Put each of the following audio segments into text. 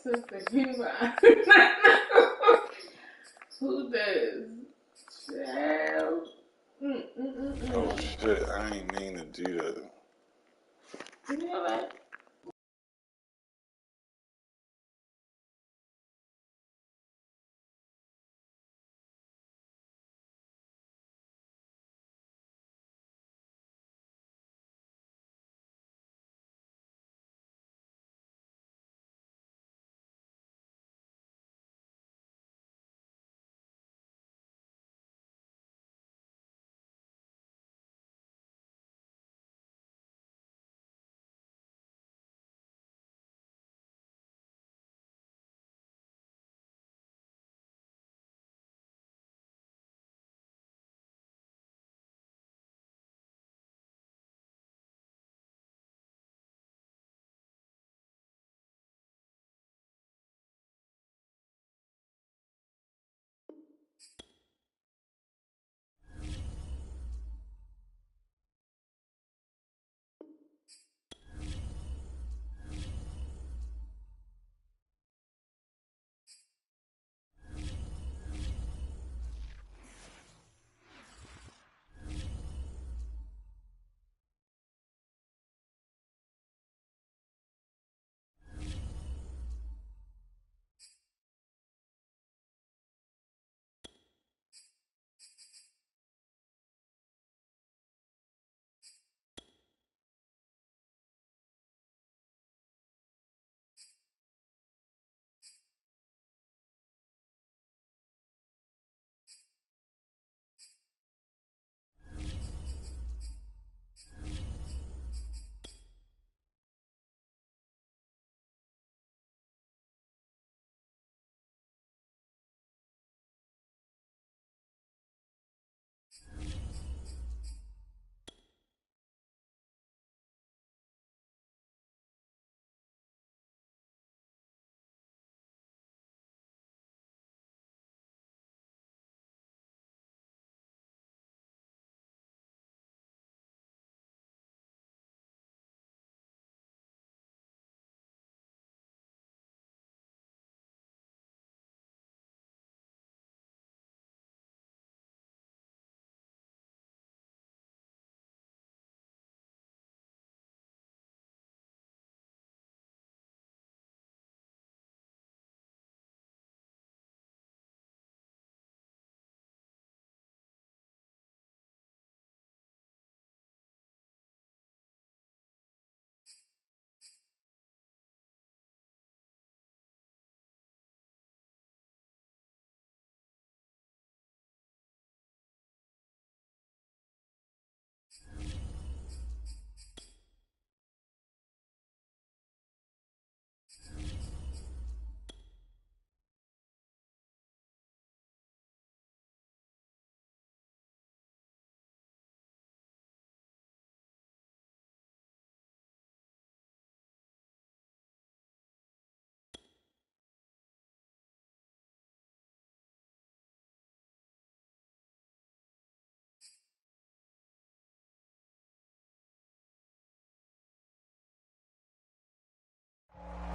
sense of humor. Who does? Child. Oh shit! I ain't mean to do that. You know what?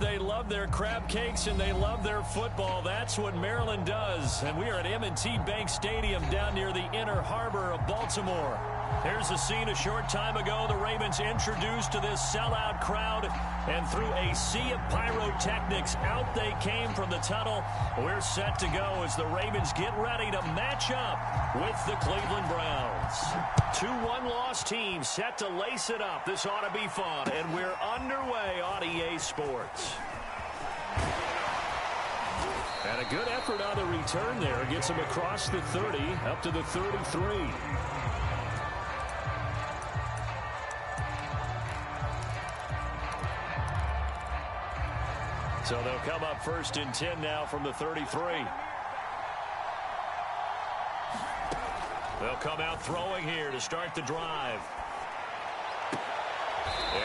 They love their crab cakes and they love their football. That's what Maryland does. And we are at M&T Bank Stadium down near the Inner Harbor of Baltimore. Here's a scene a short time ago. The Ravens introduced to this sellout crowd, and through a sea of pyrotechnics, out they came from the tunnel. We're set to go as the Ravens get ready to match up with the Cleveland Browns. 2 one-loss teams set to lace it up. This ought to be fun, and we're underway on EA Sports. And a good effort on the return there. Gets him across the 30, up to the 33. So they'll come up 1st and 10 now from the 33. They'll come out throwing here to start the drive.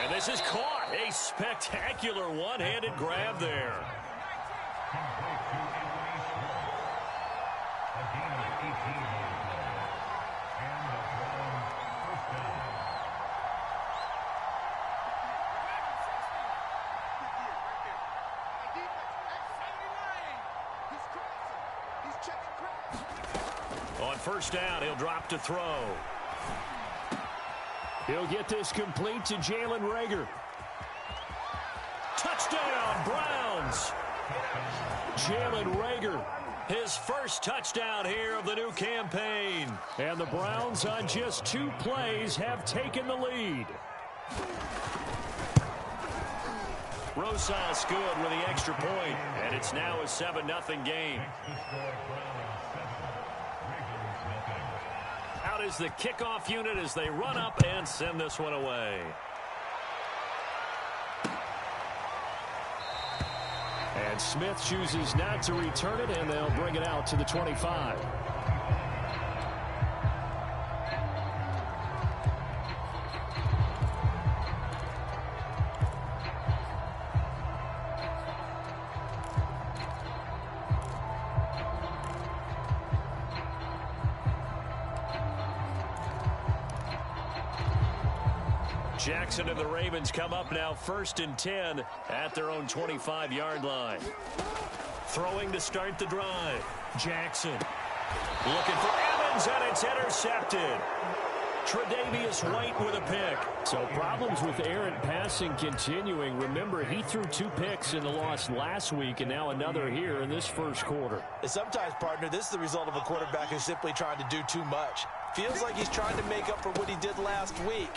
And this is caught. A spectacular one-handed grab there. first down. He'll drop to throw. He'll get this complete to Jalen Reagor. Touchdown, Browns. Jalen Reagor, his first touchdown here of the new campaign. And the Browns on just 2 plays have taken the lead. Rosas good with the extra point, and it's now a 7-0 game. Out is the kickoff unit as they run up and send this one away. And Smith chooses not to return it, and they'll bring it out to the 25. Jackson and the Ravens come up now 1st and 10 at their own 25-yard line. Throwing to start the drive. Jackson looking for Evans, and it's intercepted. Tre'Davious White with a pick. So problems with errant passing continuing. Remember, he threw 2 picks in the loss last week, and now another here in this first quarter. And sometimes, partner, this is the result of a quarterback who's simply trying to do too much. Feels like he's trying to make up for what he did last week.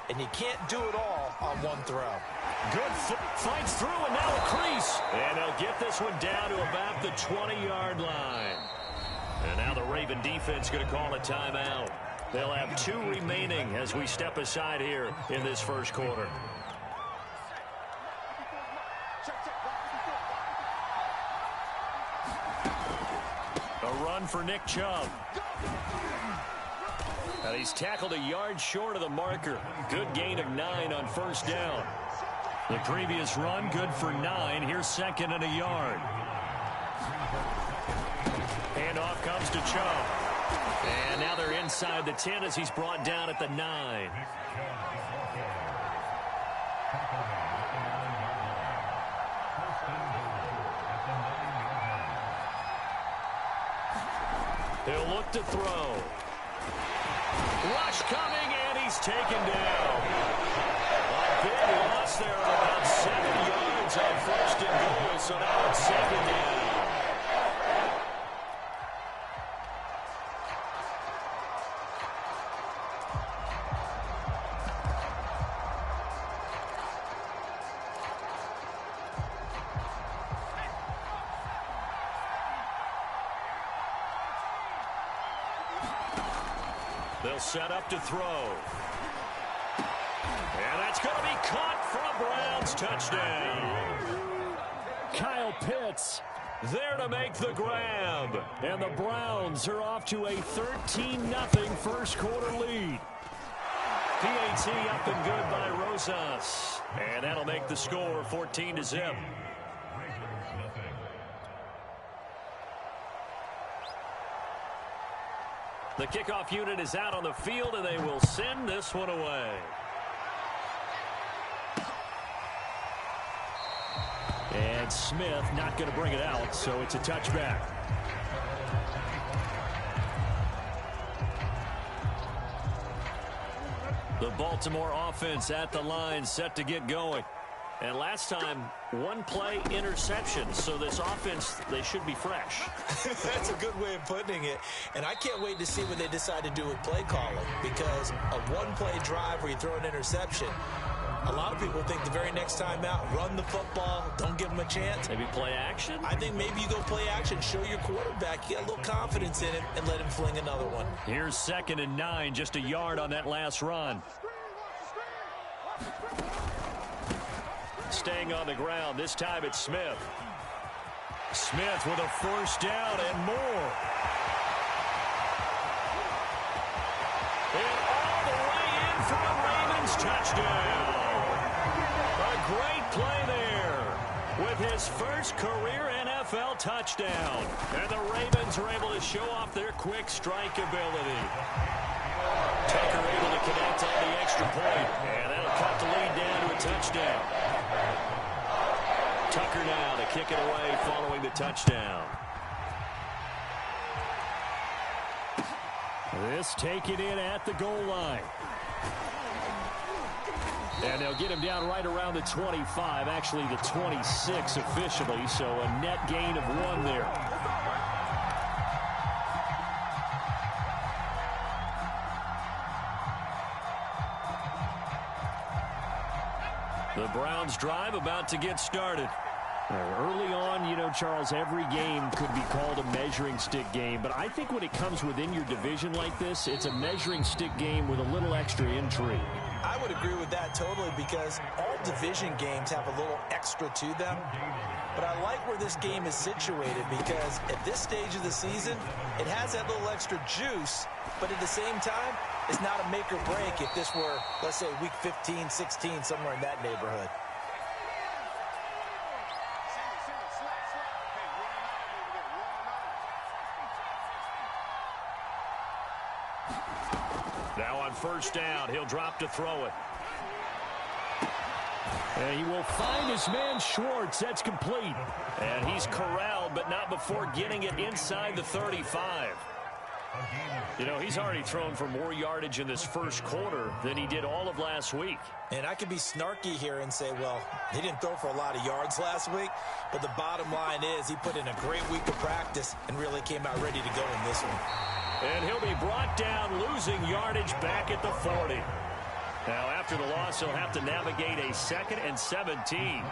And you can't do it all on one throw. Good fights through, and now a crease. And they'll get this one down to about the 20-yard line. And now the Raven defense going to call a timeout. They'll have 2 remaining as we step aside here in this first quarter. A run for Nick Chubb. And he's tackled a yard short of the marker. Good gain of 9 on first down. The previous run, good for 9. Here's 2nd and a yard. Handoff comes to Chubb. And now they're inside the 10 as he's brought down at the 9. He'll look to throw. Rush coming, and he's taken down. A big loss there of about 7 yards on 1st and goal, so now it's 2nd down. They'll set up to throw. And that's going to be caught for a Browns touchdown. Kyle Pitts there to make the grab. And the Browns are off to a 13-0 first quarter lead. PAT up and good by Rosas. And that'll make the score 14-0. The kickoff unit is out on the field, and they will send this one away. And Smith not going to bring it out, so it's a touchback. The Baltimore offense at the line, set to get going. And last time, 1 play interception. So this offense, they should be fresh. That's a good way of putting it. And I can't wait to see what they decide to do with play calling. Because a 1-play drive where you throw an interception, a lot of people think the very next time out, run the football, don't give them a chance. Maybe play action? I think maybe you go play action, show your quarterback, get a little confidence in him, and let him fling another one. Here's 2nd and 9, just a yard on that last run. Staying on the ground, this time it's Smith. Smith with a first down and more. And all the way in for a Ravens touchdown. A great play there with his first career NFL touchdown. And the Ravens are able to show off their quick strike ability. Tucker able to connect on the extra point, and that'll cut the lead down to a touchdown. Tucker now to kick it away following the touchdown. This taken in at the goal line. And they'll get him down right around the 25, actually the 26 officially, so a net gain of 1 there. The Browns drive about to get started. Early on, you know, Charles, every game could be called a measuring stick game. But I think when it comes within your division like this, it's a measuring stick game with a little extra intrigue. I would agree with that totally because all division games have a little extra to them. But I like where this game is situated because at this stage of the season, it has that little extra juice. But at the same time, it's not a make or break if this were, let's say, week 15, 16, somewhere in that neighborhood. Now on first down, he'll drop to throw it. And he will find his man Schwartz. That's complete. And he's corralled, but not before getting it inside the 35. You know, he's already thrown for more yardage in this first quarter than he did all of last week. And I could be snarky here and say, well, he didn't throw for a lot of yards last week, but the bottom line is he put in a great week of practice and really came out ready to go in this one. And he'll be brought down, losing yardage back at the 40. Now, after the loss, he'll have to navigate a 2nd and 17.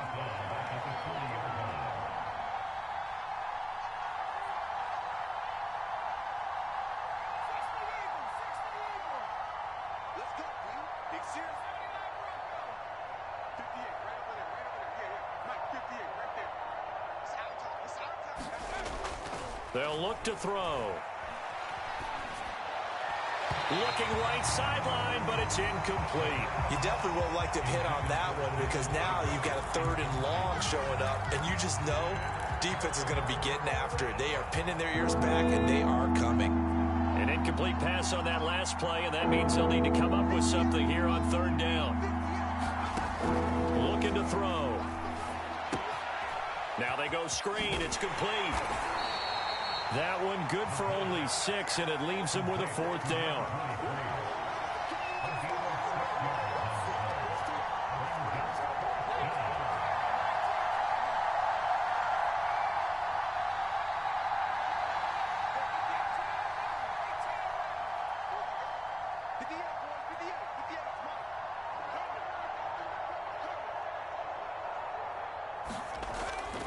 They'll look to throw. Looking right sideline, but it's incomplete. You definitely would like to have hit on that one because now you've got a 3rd and long showing up, and you just know defense is going to be getting after it. They are pinning their ears back, and they are coming. An incomplete pass on that last play, and that means they'll need to come up with something here on 3rd down. Looking to throw. Now they go screen. It's complete. That one good for only 6, and it leaves them with a 4th down.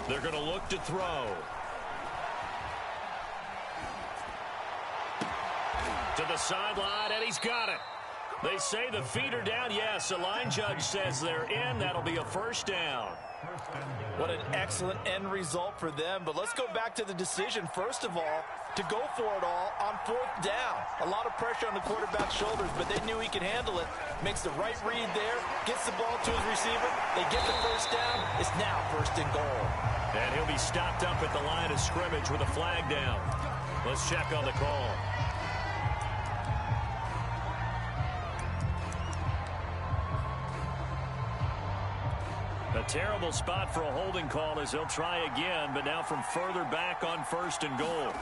They're going to look to throw. To the sideline, and he's got it. They say the feet are down. Yes, the line judge says they're in. That'll be a 1st down. What an excellent end result for them. But let's go back to the decision, first of all, to go for it all on 4th down. A lot of pressure on the quarterback's shoulders, but they knew he could handle it. Makes the right read there, gets the ball to his receiver. They get the 1st down. It's now 1st and goal. And he'll be stopped up at the line of scrimmage with a flag down. Let's check on the call. A terrible spot for a holding call as they'll try again, but now from further back on 1st and goal.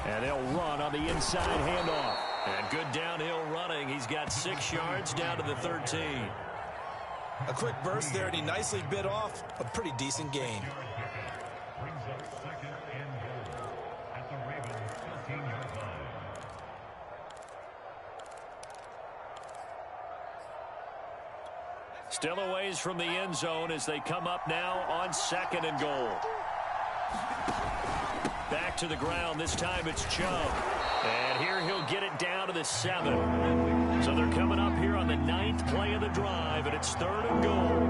And they'll run on the inside handoff. And good downhill running. He's got 6 yards down to the 13. A quick burst there, and he nicely bit off a pretty decent gain. Still a ways from the end zone as they come up now on 2nd and goal. Back to the ground. This time it's Chubb. And here he'll get it down to the 7. So they're coming up here on the 9th play of the drive, and it's 3rd and goal.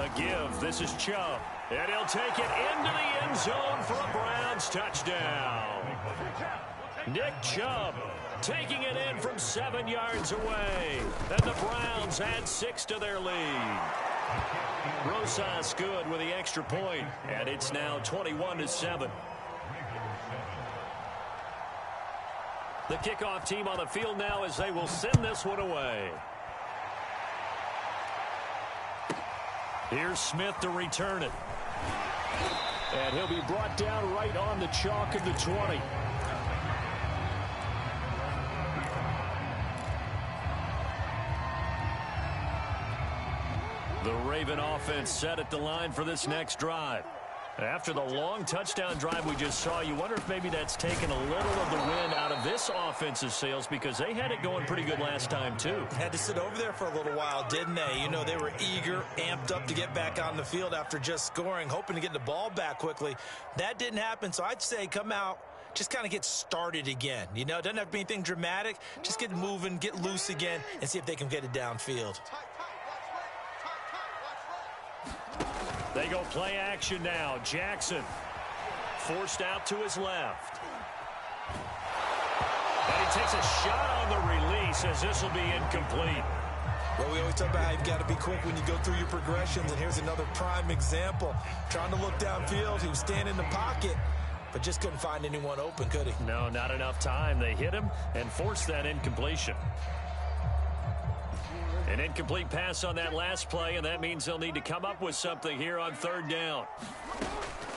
A give. This is Chubb. And he'll take it into the end zone for a Browns touchdown. Nick Chubb taking it in from 7 yards away. And the Browns add 6 to their lead. Rosas good with the extra point, and it's now 21-7. The kickoff team on the field now as they will send this one away. Here's Smith to return it. And he'll be brought down right on the chalk of the 20. The Raven offense set at the line for this next drive. After the long touchdown drive we just saw, you wonder if maybe that's taken a little of the wind out of this offense's sails, because they had it going pretty good last time too. Had to sit over there for a little while, didn't they? You know, they were eager, amped up to get back on the field after just scoring, hoping to get the ball back quickly. That didn't happen, so I'd say come out, just kind of get started again. You know, it doesn't have to be anything dramatic. Just get moving, get loose again, and see if they can get it downfield. They go play action now. Jackson forced out to his left. And he takes a shot on the release, as this will be incomplete. Well, we always talk about how you've got to be quick when you go through your progressions, and here's another prime example. Trying to look downfield, he was standing in the pocket, but just couldn't find anyone open, could he? No, not enough time. They hit him and forced that incompletion. An incomplete pass on that last play, and that means they'll need to come up with something here on third down.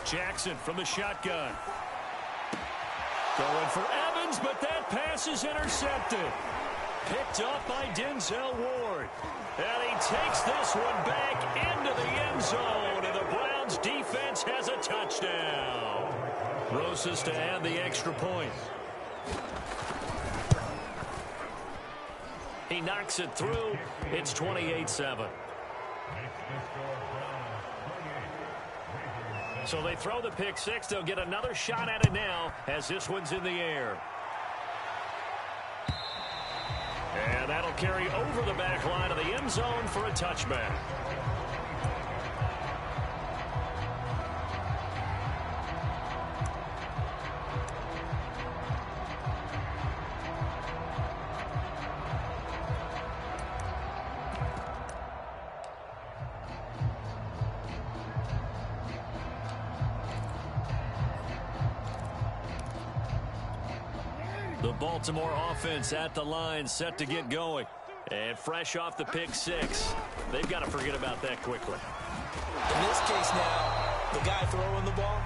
Jackson from the shotgun. Going for Evans, but that pass is intercepted. Picked up by Denzel Ward. And he takes this one back into the end zone, and the Browns defense has a touchdown. Rosas to add the extra point. He knocks it through. It's 28-7. So they throw the pick six. They'll get another shot at it now as this one's in the air. And that'll carry over the back line of the end zone for a touchback. The Baltimore offense at the line, set to get going. And fresh off the pick six, they've got to forget about that quickly. In this case now, the guy throwing the ball,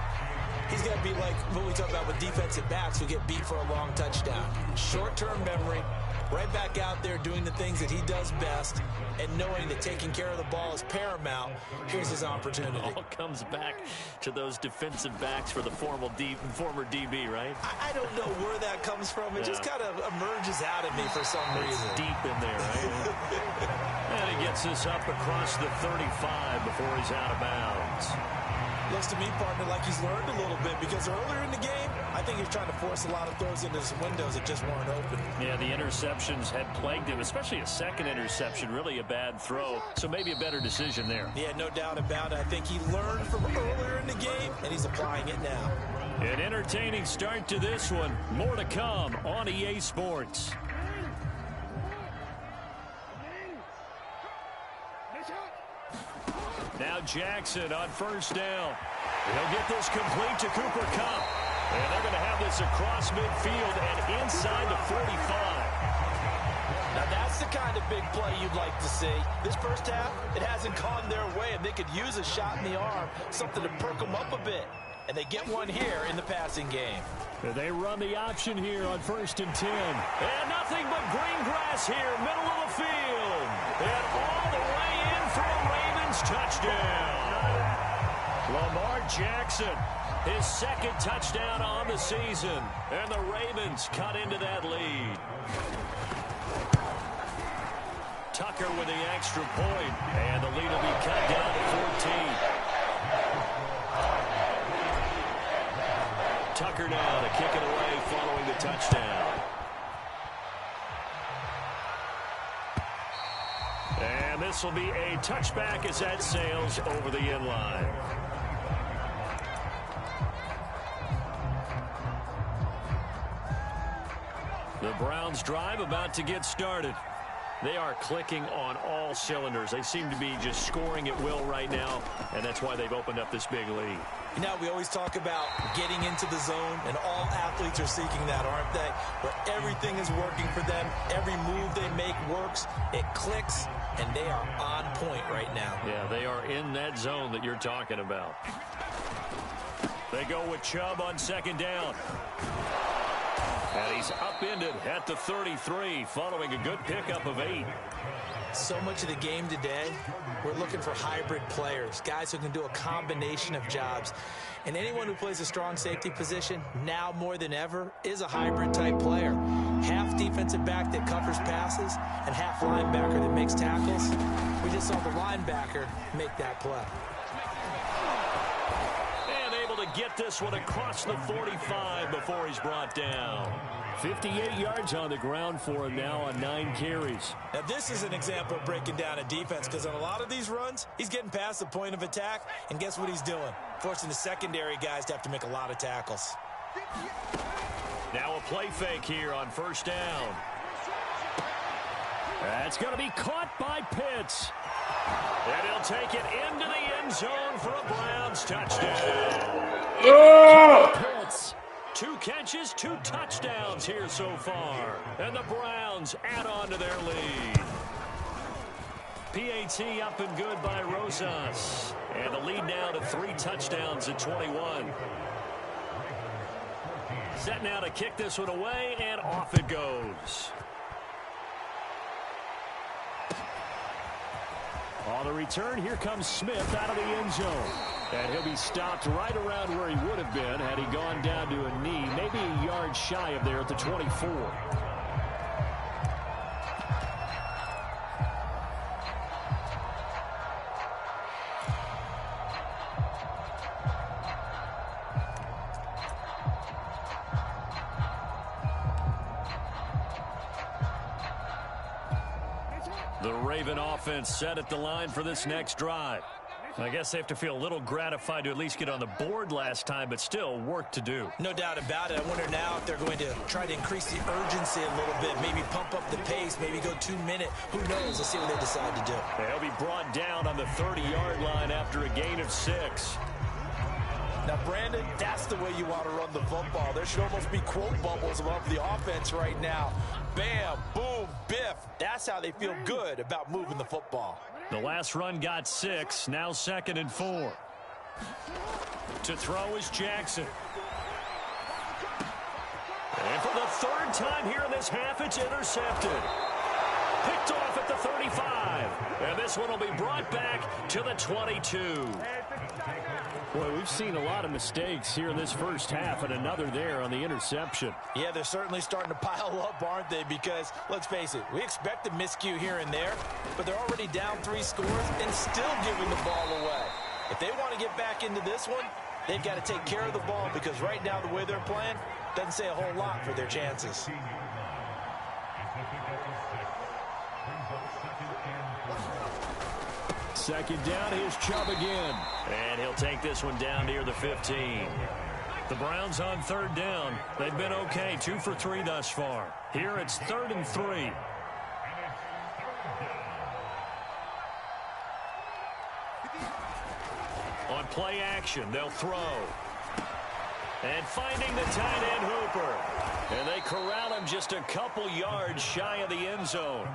he's got to be like what we talk about with defensive backs who get beat for a long touchdown. Short-term memory, right back out there doing the things that he does best, and knowing that taking care of the ball is paramount. Here's his opportunity. It all comes back to those defensive backs for the former DB, right? I don't know where that comes from. It just kind of emerges out of me for some reason. It's deep in there, right? And he gets this up across the 35 before he's out of bounds. Looks to me, partner, like he's learned a little bit, because earlier in the game, I think he was trying to force a lot of throws into some windows that just weren't open. Yeah, the interceptions had plagued him, especially a second interception, really a bad throw. So maybe a better decision there. Yeah, no doubt about it. I think he learned from earlier in the game, and he's applying it now. An entertaining start to this one. More to come on EA Sports. Now Jackson on first down. He'll get this complete to Cooper Kupp. And they're going to have this across midfield and inside the 45. Now that's the kind of big play you'd like to see. This first half, it hasn't gone their way, and they could use a shot in the arm, something to perk them up a bit. And they get one here in the passing game. And they run the option here on 1st and 10. And nothing but green grass here, middle of the field. And all the way in for a Ravens touchdown. Lamar Jackson, his second touchdown on the season. And the Ravens cut into that lead. Tucker with the extra point. And the lead will be cut down to 14. Tucker now to kick it away following the touchdown. And this will be a touchback as that sails over the end line. The Browns drive about to get started. They are clicking on all cylinders. They seem to be just scoring at will right now, and that's why they've opened up this big lead. You know, we always talk about getting into the zone, and all athletes are seeking that, aren't they? Where everything is working for them, every move they make works, it clicks, and they are on point right now. Yeah, they are in that zone that you're talking about. They go with Chubb on second down. And he's upended at the 33 following a good pickup of 8. So much of the game today, we're looking for hybrid players, guys who can do a combination of jobs. And anyone who plays a strong safety position, now more than ever, is a hybrid type player. Half defensive back that covers passes and half linebacker that makes tackles. We just saw the linebacker make that play. And able to get this one across the 45 before he's brought down. 58 yards on the ground for him now on 9 carries. Now, this is an example of breaking down a defense, because on a lot of these runs, he's getting past the point of attack, and guess what he's doing? Forcing the secondary guys to have to make a lot of tackles. Now a play fake here on first down. That's going to be caught by Pitts. And he'll take it into the end zone for a Browns touchdown. Pitts. 2 catches, 2 touchdowns here so far. And the Browns add on to their lead. PAT up and good by Rosas. And the lead now to 3 touchdowns at 21. Set now to kick this one away, and off it goes. On the return, here comes Smith out of the end zone. And he'll be stopped right around where he would have been had he gone down to a knee, maybe a yard shy of there at the 24. The Raven offense set at the line for this next drive. I guess they have to feel a little gratified to at least get on the board last time, but still work to do. No doubt about it. I wonder now if they're going to try to increase the urgency a little bit, maybe pump up the pace, maybe go 2-minute. Who knows? Let's see what they decide to do. They'll be brought down on the 30-yard line after a gain of 6. Now, Brandon, that's the way you want to run the football. There should almost be quote bubbles above the offense right now. Bam, boom, biff. That's how they feel good about moving the football. The last run got 6, now 2nd and 4. To throw is Jackson. And for the 3rd time here in this half, it's intercepted. Picked off at the 35. And this one will be brought back to the 22. Boy, we've seen a lot of mistakes here in this first half, and another there on the interception. Yeah, they're certainly starting to pile up, aren't they? Because, let's face it, we expect a miscue here and there, but they're already down 3 scores and still giving the ball away. If they want to get back into this one, they've got to take care of the ball, because right now the way they're playing doesn't say a whole lot for their chances. Second down, here's Chubb again. And he'll take this one down near the 15. The Browns on 3rd down. They've been okay, 2 for 3 thus far. Here it's 3rd and 3. On play action, they'll throw. And finding the tight end Hooper. And they corral him just a couple yards shy of the end zone.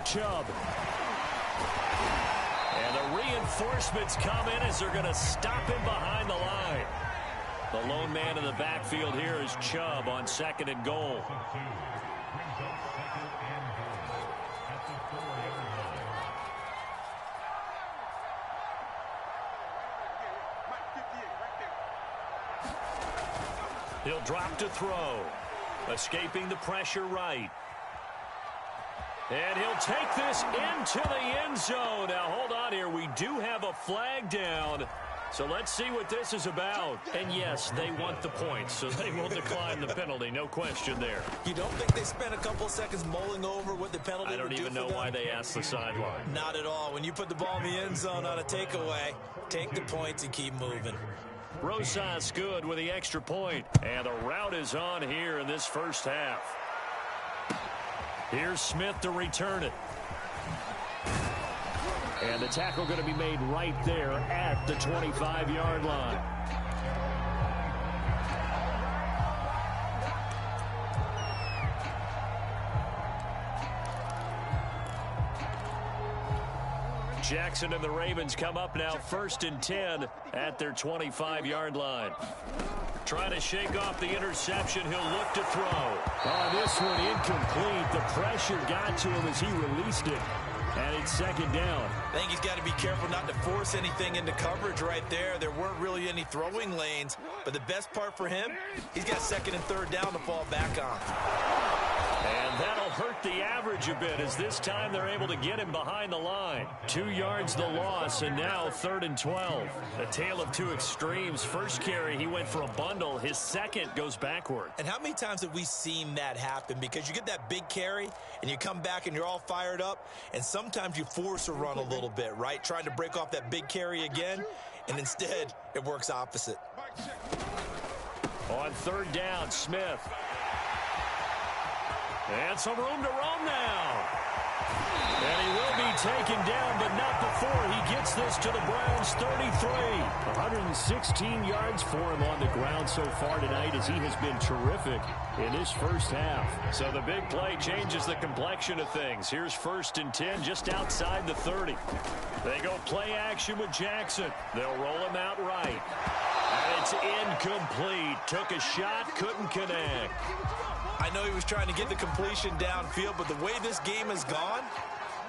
Chubb. And the reinforcements come in as they're going to stop him behind the line. The lone man in the backfield here is Chubb on 2nd and goal. He'll drop to throw. Escaping the pressure right. And he'll take this into the end zone. Now, hold on here. We do have a flag down. So let's see what this is about. And, yes, they want the points, so they will decline the penalty. No question there. You don't think they spent a couple seconds mulling over what the penalty would do? I don't even know why they asked the sideline. Not at all. When you put the ball in the end zone on a takeaway, take the points and keep moving. Rosas good with the extra point. And the route is on here in this first half. Here's Smith to return it. And the tackle going to be made right there at the 25-yard line. Jackson and the Ravens come up now 1st and 10 at their 25-yard line. Trying to shake off the interception. He'll look to throw. This one incomplete. The pressure got to him as he released it. And it's 2nd down. I think he's got to be careful not to force anything into coverage right there. There weren't really any throwing lanes. But the best part for him, he's got 2nd and 3rd down to fall back on. And that'll hurt the average a bit as this time they're able to get him behind the line. 2 yards the loss, and now 3rd and 12. A tale of two extremes. First carry, he went for a bundle. His second goes backward. And how many times have we seen that happen? Because you get that big carry, and you come back and you're all fired up, and sometimes you force a run a little bit, right? Trying to break off that big carry again, and instead it works opposite. On 3rd down, Smith. And some room to roam now. And he will be taken down, but not before he gets this to the Browns' 33. 116 yards for him on the ground so far tonight as he has been terrific in this first half. So the big play changes the complexion of things. Here's 1st and 10 just outside the 30. They go play action with Jackson. They'll roll him out right. And it's incomplete. Took a shot, couldn't connect. I know he was trying to get the completion downfield, but the way this game has gone,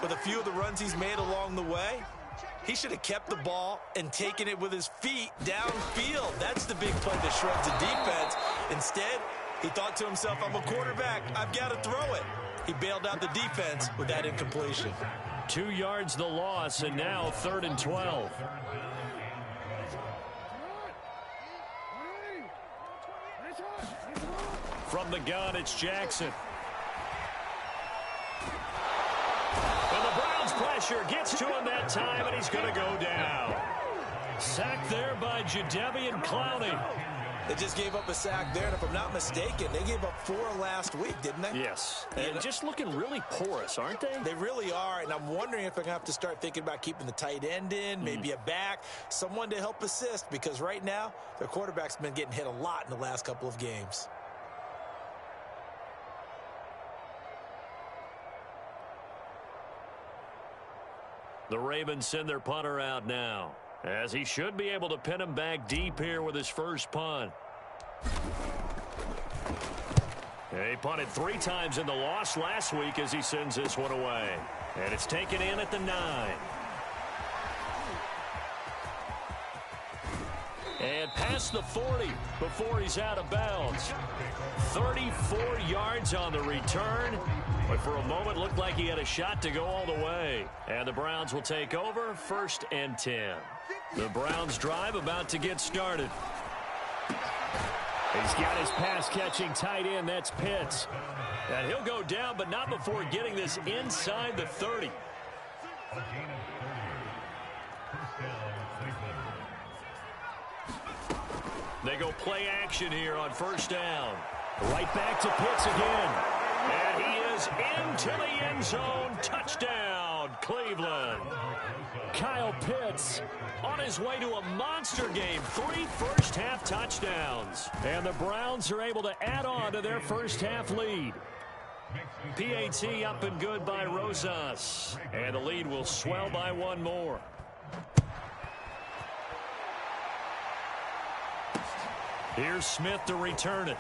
with a few of the runs he's made along the way, he should have kept the ball and taken it with his feet downfield. That's the big play that shreds the defense. Instead, he thought to himself, I'm a quarterback. I've got to throw it. He bailed out the defense with that incompletion. 2 yards the loss, and now 3rd and 12. From the gun, it's Jackson. And the Browns' pressure gets to him that time, and he's going to go down. Sacked there by Jadeveon Clowney. They just gave up a sack there, and if I'm not mistaken, they gave up 4 last week, didn't they? Yes. And just looking really porous, aren't they? They really are, and I'm wondering if they're going to have to start thinking about keeping the tight end in, maybe a back, someone to help assist, because right now, their quarterback's been getting hit a lot in the last couple of games. The Ravens send their punter out now, as he should be able to pin him back deep here with his first punt. He punted 3 times in the loss last week as he sends this one away. And it's taken in at the 9. And past the 40 before he's out of bounds. 34 yards on the return. But for a moment, looked like he had a shot to go all the way. And the Browns will take over 1st and 10. The Browns drive about to get started. He's got his pass-catching tight end. That's Pitts. And he'll go down, but not before getting this inside the 30. They go play action here on 1st down. Right back to Pitts again. And he is into the end zone. Touchdown, Cleveland. Kyle Pitts on his way to a monster game. 3 first-half touchdowns. And the Browns are able to add on to their first-half lead. PAT up and good by Rosas. And the lead will swell by 1 more. Here's Smith to return it.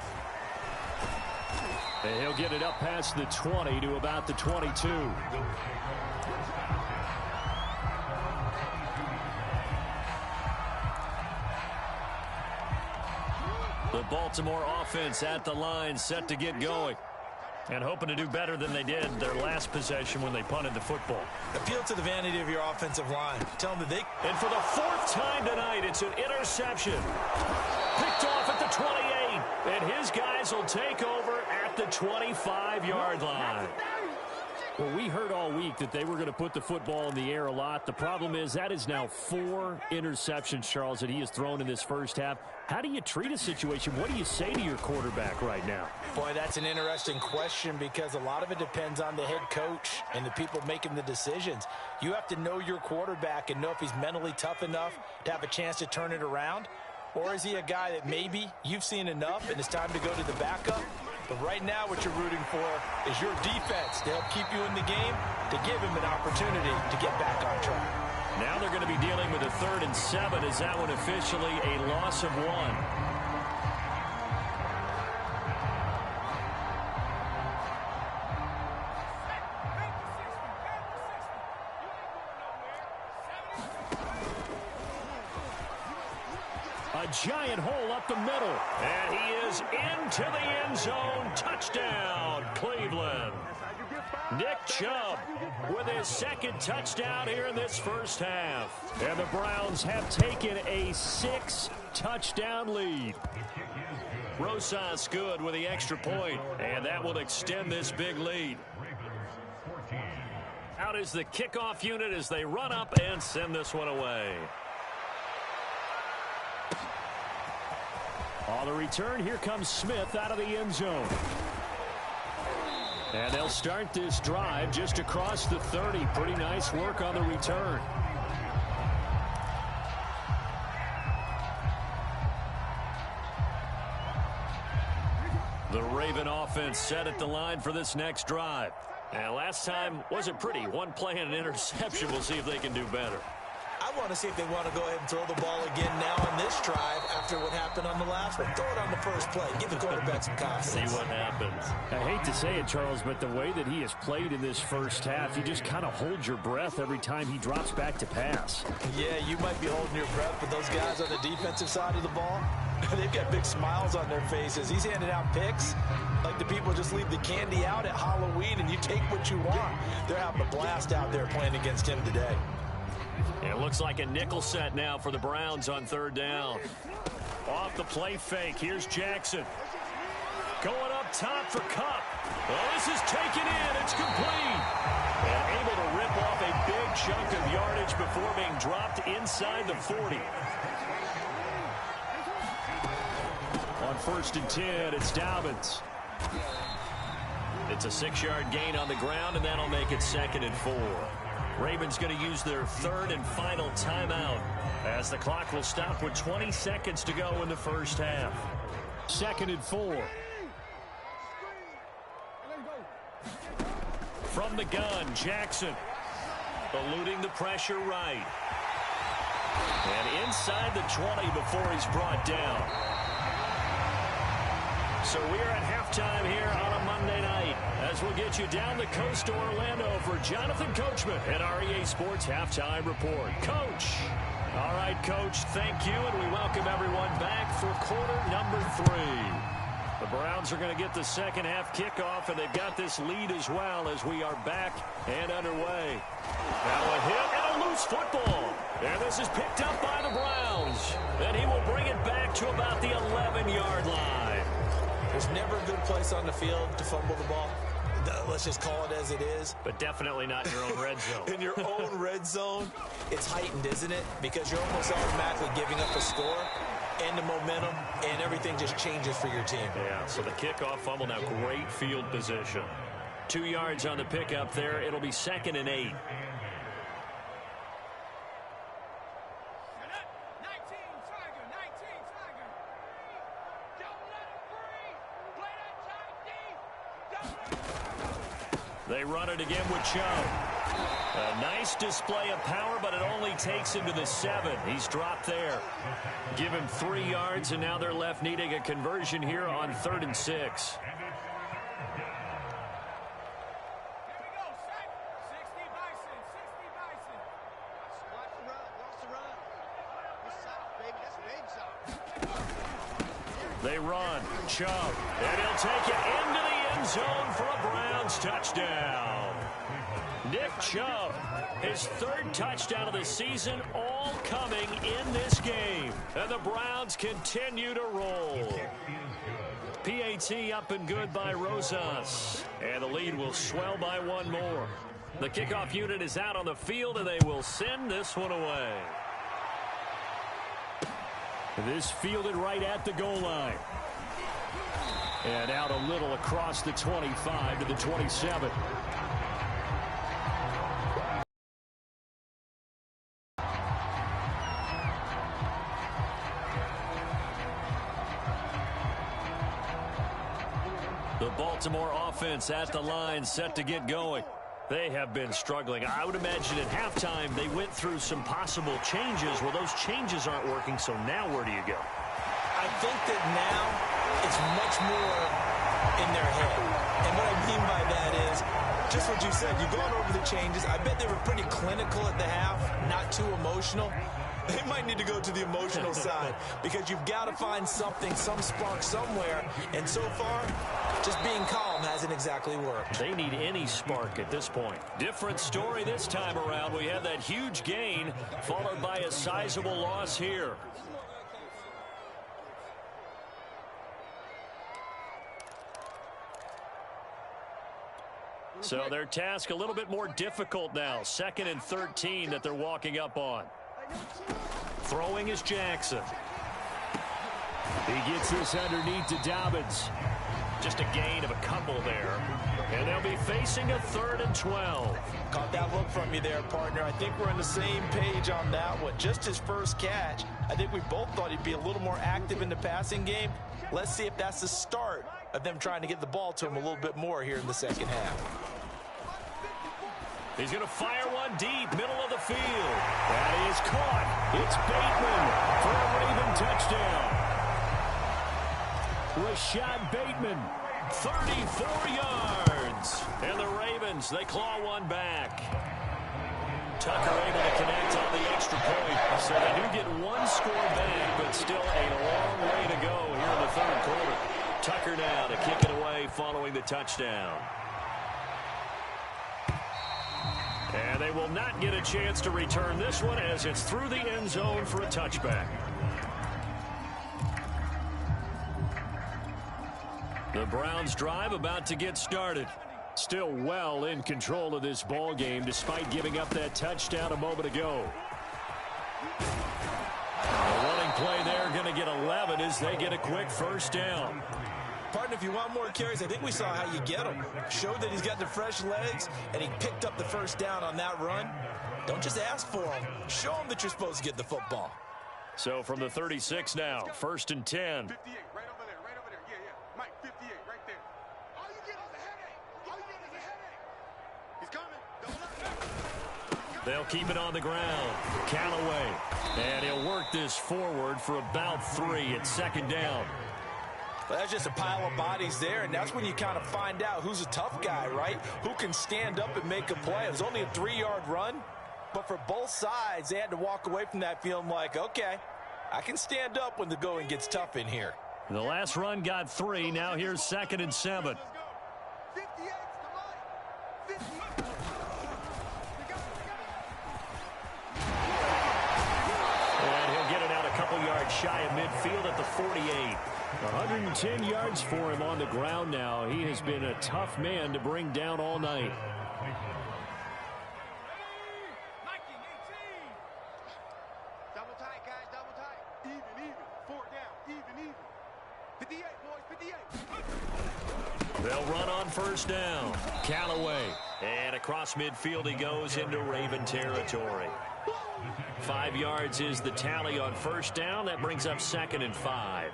And he'll get it up past the 20 to about the 22. The Baltimore offense at the line, set to get going. And hoping to do better than they did their last possession when they punted the football. Appeal to the vanity of your offensive line. Tell them that they... And for the 4th time tonight, it's an interception. Picked off at the 28. And his guys will take over at the 25-yard line. Well, we heard all week that they were going to put the football in the air a lot. The problem is that is now 4 interceptions, Charles, that he has thrown in this first half. How do you treat a situation? What do you say to your quarterback right now? Boy, that's an interesting question because a lot of it depends on the head coach and the people making the decisions. You have to know your quarterback and know if he's mentally tough enough to have a chance to turn it around. Or is he a guy that maybe you've seen enough and it's time to go to the backup? But right now what you're rooting for is your defense to help keep you in the game, to give him an opportunity to get back on track. Now they're going to be dealing with a 3rd and 7. Is that one officially a loss of 1? A giant hole up the middle. And he is into the end zone. Touchdown, Cleveland. Nick Chubb with his 2nd touchdown here in this first half. And the Browns have taken a 6-touchdown lead. Rosas good with the extra point, and that will extend this big lead. Out is the kickoff unit as they run up and send this one away. On the return, here comes Smith out of the end zone. And they'll start this drive just across the 30. Pretty nice work on the return. The Raven offense set at the line for this next drive. And last time wasn't pretty. One play and an interception. We'll see if they can do better. I want to see if they want to go ahead and throw the ball again now on this drive after what happened on the last one. Throw it on the first play. Give the quarterback some confidence. See what happens. I hate to say it, Charles, but the way that he has played in this first half, you just kind of hold your breath every time he drops back to pass. Yeah, you might be holding your breath, but those guys on the defensive side of the ball, they've got big smiles on their faces. He's handing out picks like the people just leave the candy out at Halloween and you take what you want. They're having a blast out there playing against him today. It looks like a nickel set now for the Browns on 3rd down. Off the play fake. Here's Jackson. Going up top for Kupp. Well, this is taken in. It's complete. And able to rip off a big chunk of yardage before being dropped inside the 40. On 1st and 10, it's Dobbins. It's a 6-yard gain on the ground, and that'll make it 2nd and 4. Ravens going to use their 3rd and final timeout as the clock will stop with 20 seconds to go in the first half. 2nd and 4. From the gun, Jackson eluding the pressure right. And inside the 20 before he's brought down. So we're at halftime here on a Monday night as we'll get you down the coast to Orlando for Jonathan Coachman at our EA Sports Halftime Report. Coach. All right, Coach, thank you, and we welcome everyone back for quarter number 3. The Browns are going to get the second half kickoff, and they've got this lead as well as we are back and underway. Now a hit and a loose football. And this is picked up by the Browns. And he will bring it back to about the 11-yard line. There's never a good place on the field to fumble the ball. Let's just call it as it is. But definitely not in your own red zone. In your own red zone, it's heightened, isn't it? Because you're almost automatically giving up a score and the momentum, and everything just changes for your team. Yeah, so the kickoff fumble, now great field position. 2 yards on the pickup there. It'll be 2nd and 8. They run it again with Chubb. A nice display of power, but it only takes him to the 7. He's dropped there. Give him 3 yards, and now they're left needing a conversion here on 3rd and 6. They run. Chubb. And he'll take it into the end zone for a Browns touchdown. Nick Chubb, his 3rd touchdown of the season, all coming in this game. And the Browns continue to roll. PAT up and good by Rosas. And the lead will swell by 1 more. The kickoff unit is out on the field, and they will send this one away. This fielded right at the goal line. And out a little across the 25 to the 27. The Baltimore offense at the line, set to get going. They have been struggling. I would imagine at halftime they went through some possible changes. Well, those changes aren't working, so now where do you go? I think that now it's much more in their head. And what I mean by that is just what you said. You've gone over the changes. I bet they were pretty clinical at the half, not too emotional. They might need to go to the emotional side because you've got to find something, some spark somewhere. And so far, just being calm hasn't exactly worked. They need any spark at this point. Different story this time around. We had that huge gain followed by a sizable loss here. So their task a little bit more difficult now. 2nd and 13 that they're walking up on. Throwing is Jackson. He gets this underneath to Dobbins. Just a gain of a couple there. And they'll be facing a 3rd and 12. Caught that look from you there, partner. I think we're on the same page on that one. Just his first catch. I think we both thought he'd be a little more active in the passing game. Let's see if that's the start of them trying to get the ball to him a little bit more here in the second half. He's going to fire one deep, middle of the field. That is caught. It's Bateman for a Raven touchdown. Rashad Bateman, 34 yards. And the Ravens, they claw one back. Tucker able to connect on the extra point. So they do get one score back, but still a long way to go here in the 3rd quarter. Tucker now to kick it away following the touchdown. And they will not get a chance to return this one as it's through the end zone for a touchback. The Browns drive about to get started. Still well in control of this ball game despite giving up that touchdown a moment ago. The running play there going to get 11 as they get a quick first down. Partner, if you want more carries, I think we saw how you get him. Showed that he's got the fresh legs, and he picked up the first down on that run. Don't just ask for him. Show him that you're supposed to get the football. So from the 36 now, 1st and 10. 58, right over there, yeah. Mike, 58, right there. All you get is a headache. He's coming. They'll keep it on the ground. Callaway. And he'll work this forward for about 3 at 2nd down. Well, that's just a pile of bodies there, and that's when you kind of find out who's a tough guy, right? Who can stand up and make a play. It was only a 3-yard run, but for both sides, they had to walk away from that feeling like, okay, I can stand up when the going gets tough in here. The last run got 3. Now here's 2nd and 7. And he'll get it out a couple yards shy of midfield at the 48. 110 yards for him on the ground now. He has been a tough man to bring down all night. Double tight, guys, double tight. Even. 4 down, even. 58, boys, 58. They'll run on first down. Callaway. And across midfield he goes into Raven territory. 5 yards is the tally on first down. That brings up 2nd and 5.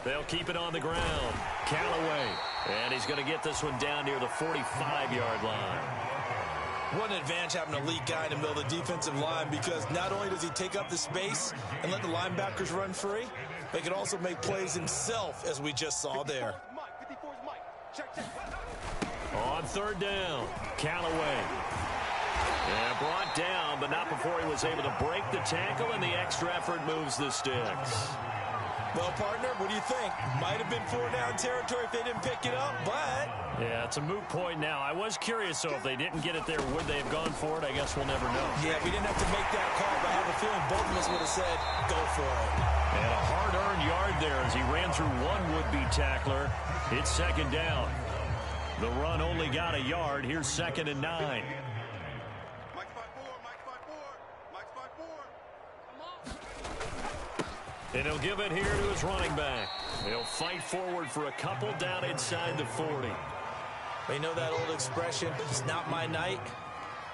They'll keep it on the ground. Callaway. And he's going to get this one down near the 45-yard line. What an advantage having a elite guy in the middle of the defensive line, because not only does he take up the space and let the linebackers run free, but he can also make plays himself, as we just saw there. On 3rd down, Callaway. Yeah, brought down, but not before he was able to break the tackle, and the extra effort moves the sticks. Well, partner, what do you think? Might have been 4-down territory if they didn't pick it up, but... Yeah, it's a moot point now. I was curious, so if they didn't get it there, would they have gone for it? I guess we'll never know. Yeah, we didn't have to make that call, but I have a feeling both of us would have said, go for it. And a hard-earned yard there as he ran through one would-be tackler. It's 2nd down. The run only got a yard. Here's 2nd and 9. Mike 5-4. Come on. And he'll give it here to his running back. He'll fight forward for a couple down inside the 40. You know that old expression, it's not my night?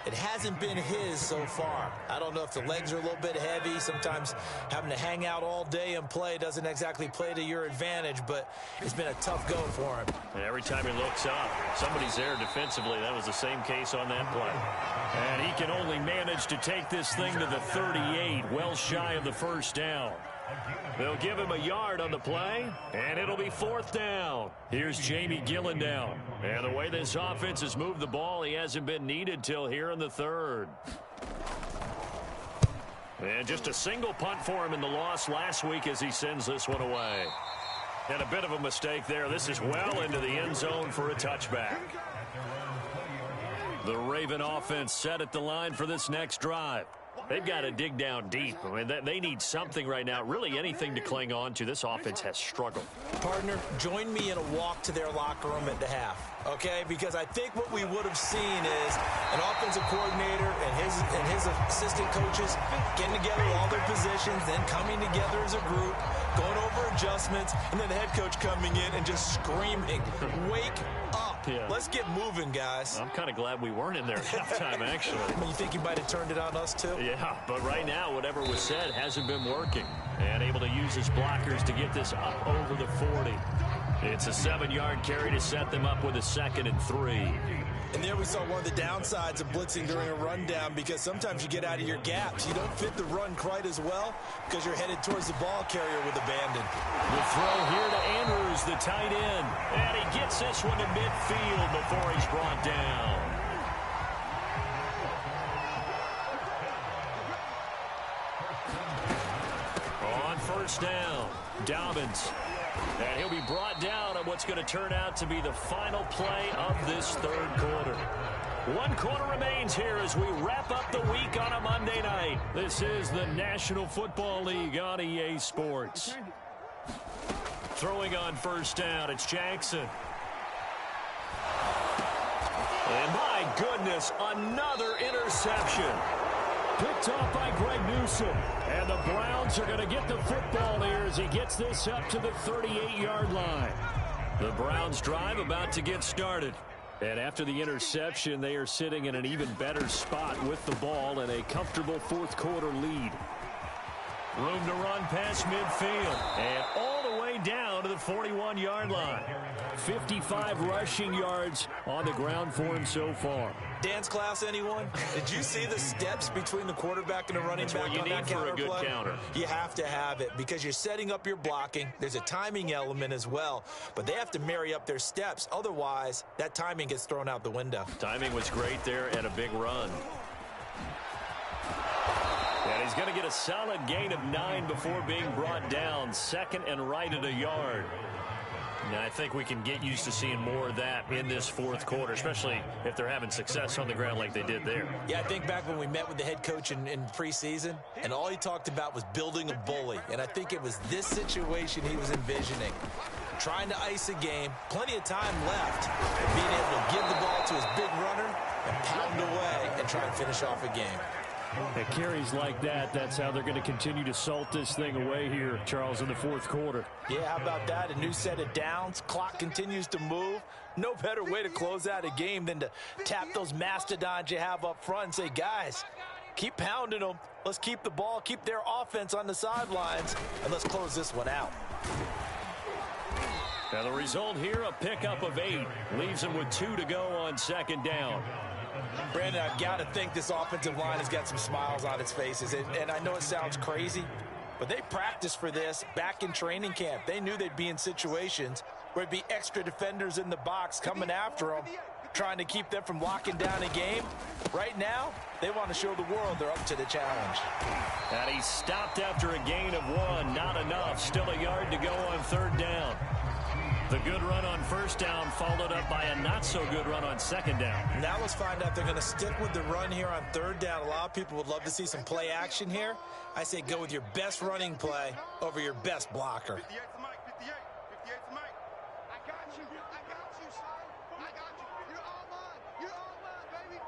It hasn't been his so far. I don't know if the legs are a little bit heavy. Sometimes having to hang out all day and play doesn't exactly play to your advantage, but it's been a tough go for him. And every time he looks up, somebody's there defensively. That was the same case on that play. And he can only manage to take this thing to the 38, well shy of the first down. They'll give him a yard on the play, and it'll be 4th down. Here's Jamie Gillen down. And the way this offense has moved the ball, he hasn't been needed till here in the 3rd. And just a single punt for him in the loss last week as he sends this one away. And a bit of a mistake there. This is well into the end zone for a touchback. The Raven offense set at the line for this next drive. They've got to dig down deep. I mean, they need something right now, really anything to cling on to. This offense has struggled. Partner, join me in a walk to their locker room at the half, okay? Because I think what we would have seen is an offensive coordinator and his assistant coaches getting together all their positions, then coming together as a group, going over adjustments, and then the head coach coming in and just screaming, "Wake up. Yeah. Let's get moving, guys." I'm kind of glad we weren't in there at halftime, actually. You think he might have turned it on us, too? Yeah, but right now, whatever was said hasn't been working. And able to use his blockers to get this up over the 40. It's a 7-yard carry to set them up with a 2nd and 3. And there we saw one of the downsides of blitzing during a rundown, because sometimes you get out of your gaps. You don't fit the run quite as well because you're headed towards the ball carrier with abandon. The throw here to Andrews, the tight end. And he gets this one to midfield before he's brought down. On 1st down, Dobbins. And he'll be brought down on what's going to turn out to be the final play of this 3rd quarter. 1 quarter remains here as we wrap up the week on a Monday night. This is the National Football League on EA Sports. Throwing on 1st down, it's Jackson. And my goodness, another interception. Picked off by Greg Newsome. And the Browns are going to get the football here as he gets this up to the 38-yard line. The Browns drive about to get started. And after the interception, they are sitting in an even better spot with the ball and a comfortable 4th quarter lead. Room to run past midfield. And all the way down to the 41-yard line. 55 rushing yards on the ground for him so far. Dance class, anyone? Did you see the steps between the quarterback and the running That's back what you on need that for a good play? counter. You have to have it because you're setting up your blocking. There's a timing element as well, but they have to marry up their steps. Otherwise, that timing gets thrown out the window. Timing was great there and a big run. And he's going to get a solid gain of 9 before being brought down. 2nd and right at a yard. And I think we can get used to seeing more of that in this 4th quarter, especially if they're having success on the ground like they did there. Yeah, I think back when we met with the head coach in preseason, and all he talked about was building a bully. And I think it was this situation he was envisioning. Trying to ice a game, plenty of time left, and being able to give the ball to his big runner and pound away and try and finish off a game. At carries like that, that's how they're going to continue to salt this thing away here, Charles, in the 4th quarter. Yeah, how about that? A new set of downs. Clock continues to move. No better way to close out a game than to tap those mastodons you have up front and say, guys, keep pounding them. Let's keep the ball, keep their offense on the sidelines, and let's close this one out. Now the result here, a pickup of 8. Leaves them with 2 to go on 2nd down. Brandon, I've got to think this offensive line has got some smiles on its faces. And I know it sounds crazy, but they practiced for this back in training camp. They knew they'd be in situations where it'd be extra defenders in the box coming after them, trying to keep them from locking down a game. Right now, they want to show the world they're up to the challenge. And he stopped after a gain of 1. Not enough. Still a yard to go on 3rd down. The good run on 1st down followed up by a not-so-good run on 2nd down. Now let's find out if they're going to stick with the run here on 3rd down. A lot of people would love to see some play action here. I say go with your best running play over your best blocker. 58 to Mike, 58 to Mike. I got you, son. I got you. You're all mine, baby.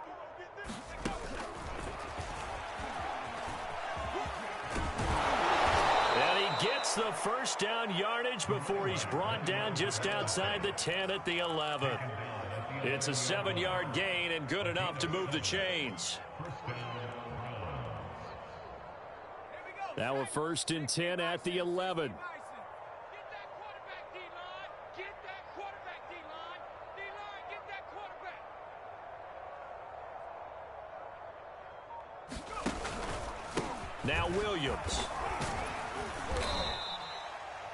And he gets the 1st down yardage before he's brought down just outside the 10 at the 11. It's a 7-yard gain and good enough to move the chains. Now a 1st and 10 at the 11. Now Williams.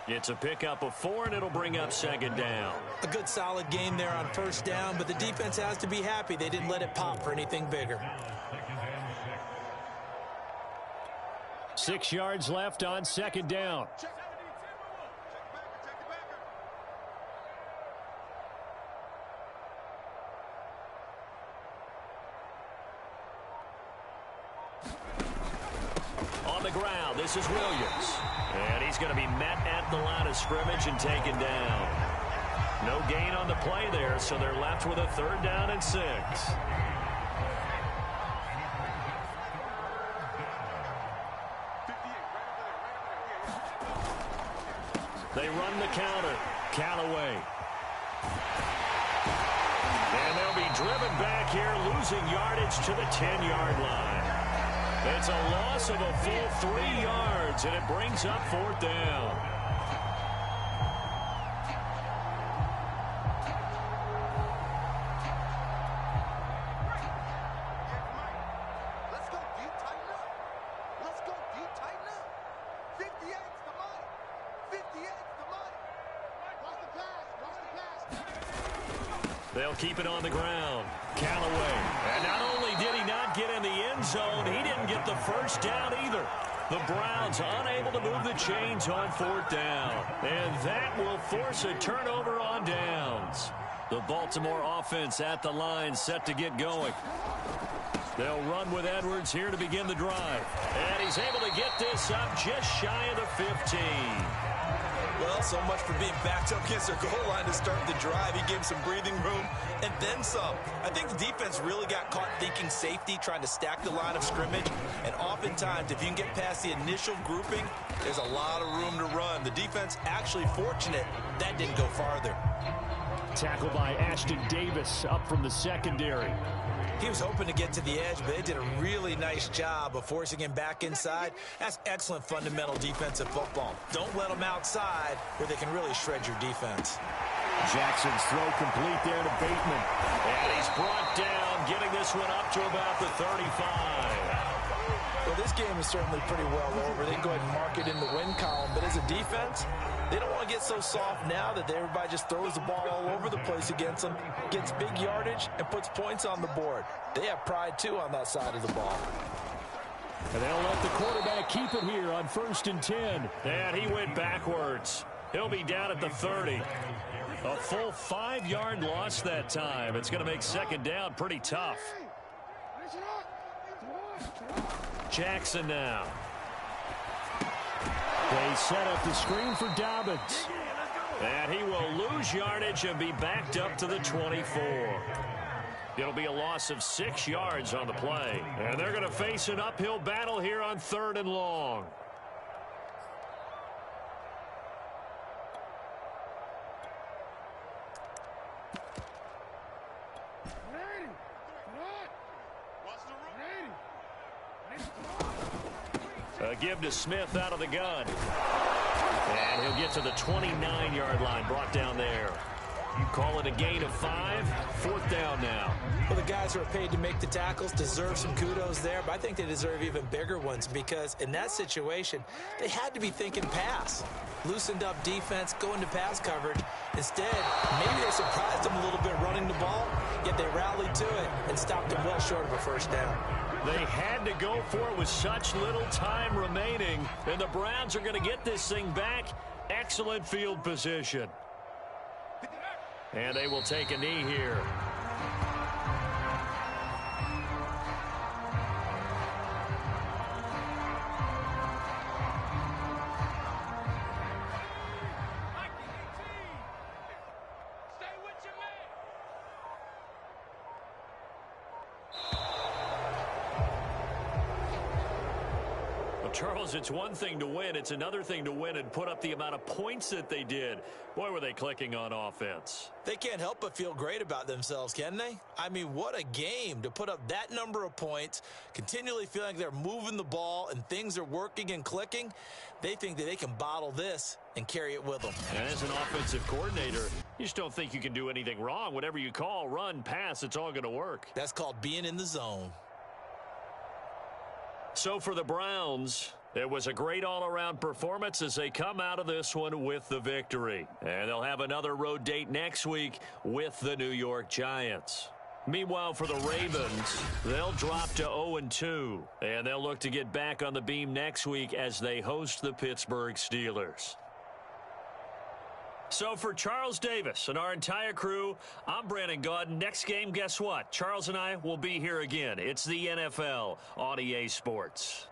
It's a pickup of 4, and it'll bring up 2nd down. A good solid game there on 1st down, but the defense has to be happy they didn't let it pop for anything bigger. 6 yards left on 2nd down. On the ground, this is Williams. And he's going to be met at the line of scrimmage and taken down. No gain on the play there, so they're left with a 3rd down and 6. They run the counter. Callaway. And they'll be driven back here, losing yardage to the 10-yard line. It's a loss of a full 3 yards, and it brings up 4th down. Let's go deep, tighten up. Let's go deep, tighten up. 58's the money. 58's the money. Watch the pass. Watch the pass. They'll keep it on the ground. Callaway. And not only did he not get in the end zone, he didn't get the 1st down either. The Browns unable to move the chains on 4th down. And that will force a turnover on downs. The Baltimore offense at the line set to get going. They'll run with Edwards here to begin the drive. And he's able to get this up just shy of the 15. Well, so much for being backed up against their goal line to start the drive. He gave some breathing room and then some. I think the defense really got caught thinking safety, trying to stack the line of scrimmage. And oftentimes, if you can get past the initial grouping, there's a lot of room to run. The defense actually fortunate that didn't go farther. Tackled by Ashton Davis up from the secondary. He was hoping to get to the edge, but they did a really nice job of forcing him back inside. That's excellent fundamental defensive football. Don't let them outside where they can really shred your defense. Jackson's throw complete there to Bateman. And he's brought down, getting this one up to about the 35. Well, this game is certainly pretty well over. They can go ahead and mark it in the win column. But as a defense, they don't want to get so soft now that everybody just throws the ball all over the place against them, gets big yardage, and puts points on the board. They have pride, too, on that side of the ball. And they'll let the quarterback keep it here on 1st and 10. And he went backwards. He'll be down at the 30. A full 5-yard loss that time. It's going to make 2nd down pretty tough. Jackson now. They set up the screen for Dobbins. And he will lose yardage and be backed up to the 24. It'll be a loss of 6 yards on the play. And they're going to face an uphill battle here on 3rd and long. A give to Smith out of the gun. And he'll get to the 29-yard line, brought down there. You call it a gain of 5, 4th down now. Well, the guys who are paid to make the tackles deserve some kudos there, but I think they deserve even bigger ones because in that situation, they had to be thinking pass. Loosened up defense, going to pass coverage. Instead, maybe they surprised them a little bit running the ball, yet they rallied to it and stopped them well short of a 1st down. They had to go for it with such little time remaining, and the Browns are going to get this thing back. Excellent field position. And they will take a knee here. Charles, it's one thing to win. It's another thing to win and put up the amount of points that they did. Boy, were they clicking on offense. They can't help but feel great about themselves, can they? I mean, what a game to put up that number of points, continually feeling like they're moving the ball and things are working and clicking. They think that they can bottle this and carry it with them. And as an offensive coordinator, you just don't think you can do anything wrong. Whatever you call, run, pass, it's all going to work. That's called being in the zone. So for the Browns, it was a great all-around performance as they come out of this one with the victory. And they'll have another road date next week with the New York Giants. Meanwhile, for the Ravens, they'll drop to 0-2, and they'll look to get back on the beam next week as they host the Pittsburgh Steelers. So for Charles Davis and our entire crew, I'm Brandon Gaudin. Next game, guess what? Charles and I will be here again. It's the NFL on EA Sports.